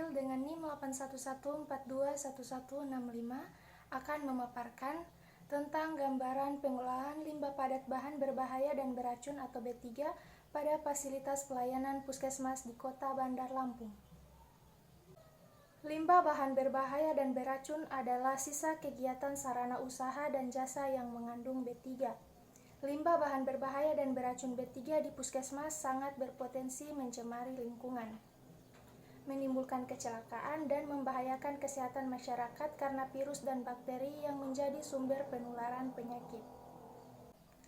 Fadil dengan NIM 811421165 akan memaparkan tentang gambaran pengolahan limbah padat bahan berbahaya dan beracun atau B3 pada fasilitas pelayanan puskesmas di Kota Bandar Lampung. Limbah bahan berbahaya dan beracun adalah sisa kegiatan sarana usaha dan jasa yang mengandung B3. Limbah bahan berbahaya dan beracun B3 di puskesmas sangat berpotensi mencemari lingkungan, menimbulkan kecelakaan dan membahayakan kesehatan masyarakat karena virus dan bakteri yang menjadi sumber penularan penyakit.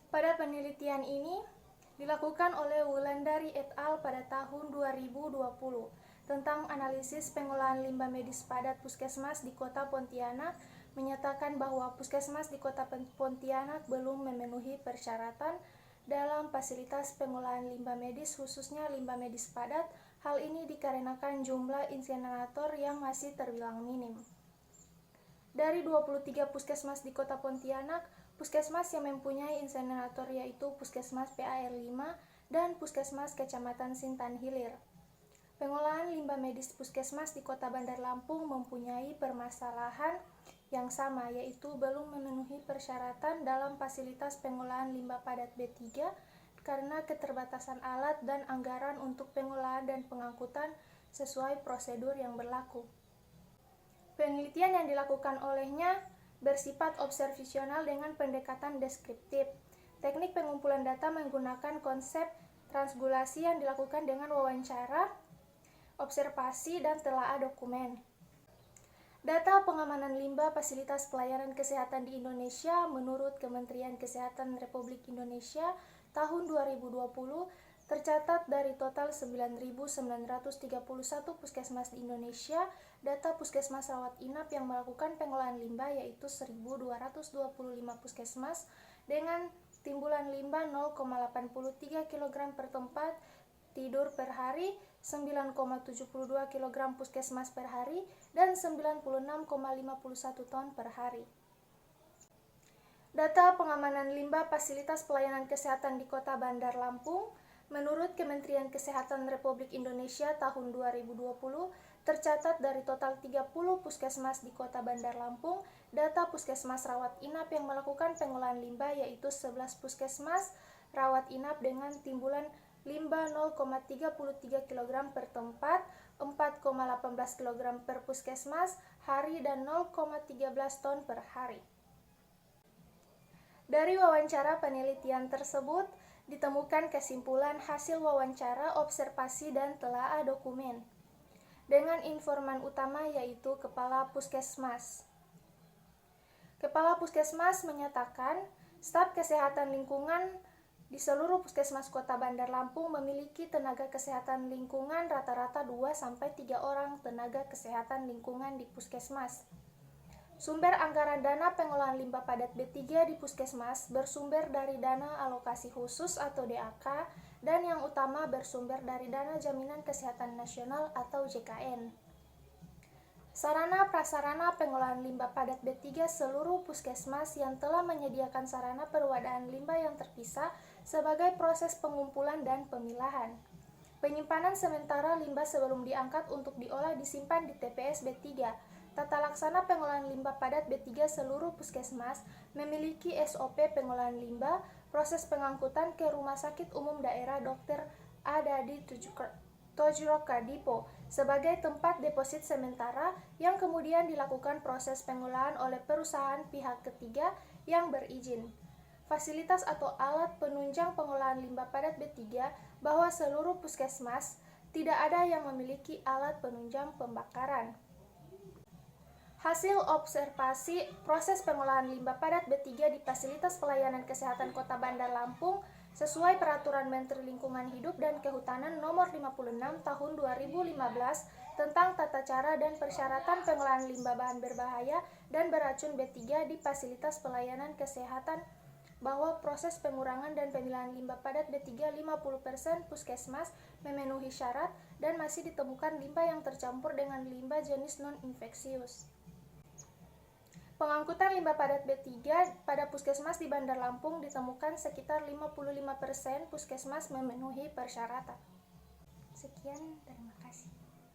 Pada penelitian ini dilakukan oleh Wulandari et al. Pada tahun 2020 tentang analisis pengolahan limbah medis padat puskesmas di Kota Pontianak menyatakan bahwa puskesmas di Kota Pontianak belum memenuhi persyaratan dalam fasilitas pengolahan limbah medis, khususnya limbah medis padat. Hal ini dikarenakan jumlah insinerator yang masih terbilang minim. Dari 23 puskesmas di Kota Pontianak, puskesmas yang mempunyai insinerator yaitu Puskesmas PAR5 dan Puskesmas Kecamatan Sintan Hilir. Pengolahan limbah medis puskesmas di Kota Bandar Lampung mempunyai permasalahan yang sama, yaitu belum memenuhi persyaratan dalam fasilitas pengolahan limbah padat B3 karena keterbatasan alat dan anggaran untuk pengolahan dan pengangkutan sesuai prosedur yang berlaku. Penelitian yang dilakukan olehnya bersifat observasional dengan pendekatan deskriptif. Teknik pengumpulan data menggunakan konsep transgulasi yang dilakukan dengan wawancara, observasi, dan telaah dokumen. Data pengamanan limbah fasilitas pelayanan kesehatan di Indonesia menurut Kementerian Kesehatan Republik Indonesia tahun 2020 tercatat dari total 9.931 puskesmas di Indonesia, data puskesmas rawat inap yang melakukan pengolahan limbah yaitu 1.225 puskesmas dengan timbulan limbah 0,83 kg per tempat tidur per hari, 9,72 kg puskesmas per hari, dan 96,51 ton per hari. Data pengamanan limbah fasilitas pelayanan kesehatan di Kota Bandar Lampung menurut Kementerian Kesehatan Republik Indonesia tahun 2020 tercatat dari total 30 puskesmas di Kota Bandar Lampung, data puskesmas rawat inap yang melakukan pengolahan limbah yaitu 11 puskesmas rawat inap dengan timbulan limbah 0,33 kg per tempat, 4,18 kg per puskesmas hari, dan 0,13 ton per hari. Dari wawancara penelitian tersebut, ditemukan kesimpulan hasil wawancara, observasi, dan telaah dokumen. Dengan informan utama yaitu Kepala Puskesmas. Kepala Puskesmas menyatakan, staf kesehatan lingkungan di seluruh puskesmas Kota Bandar Lampung memiliki tenaga kesehatan lingkungan rata-rata 2-3 orang tenaga kesehatan lingkungan di puskesmas. Sumber anggaran dana pengolahan limbah padat B3 di puskesmas bersumber dari dana alokasi khusus atau DAK dan yang utama bersumber dari dana Jaminan Kesehatan Nasional atau JKN. Sarana prasarana pengolahan limbah padat B3 seluruh puskesmas yang telah menyediakan sarana perwadahan limbah yang terpisah sebagai proses pengumpulan dan pemilahan. Penyimpanan sementara limbah sebelum diangkat untuk diolah disimpan di TPS B3. Tata laksana pengolahan limbah padat B3 seluruh puskesmas memiliki SOP pengolahan limbah, proses pengangkutan ke Rumah Sakit Umum Daerah Dr. Adadi Tojroka Dipo sebagai tempat deposit sementara yang kemudian dilakukan proses pengolahan oleh perusahaan pihak ketiga yang berizin. Fasilitas atau alat penunjang pengolahan limbah padat B3 bahwa seluruh puskesmas tidak ada yang memiliki alat penunjang pembakaran. Hasil observasi proses pengolahan limbah padat B3 di fasilitas pelayanan kesehatan Kota Bandar Lampung sesuai Peraturan Menteri Lingkungan Hidup dan Kehutanan Nomor 56 Tahun 2015 tentang tata cara dan persyaratan pengolahan limbah bahan berbahaya dan beracun B3 di fasilitas pelayanan kesehatan bahwa proses pengurangan dan pemilahan limbah padat B3 50% puskesmas memenuhi syarat dan masih ditemukan limbah yang tercampur dengan limbah jenis non-infeksius. Pengangkutan limbah padat B3 pada puskesmas di Bandar Lampung ditemukan sekitar 55% puskesmas memenuhi persyaratan. Sekian, terima kasih.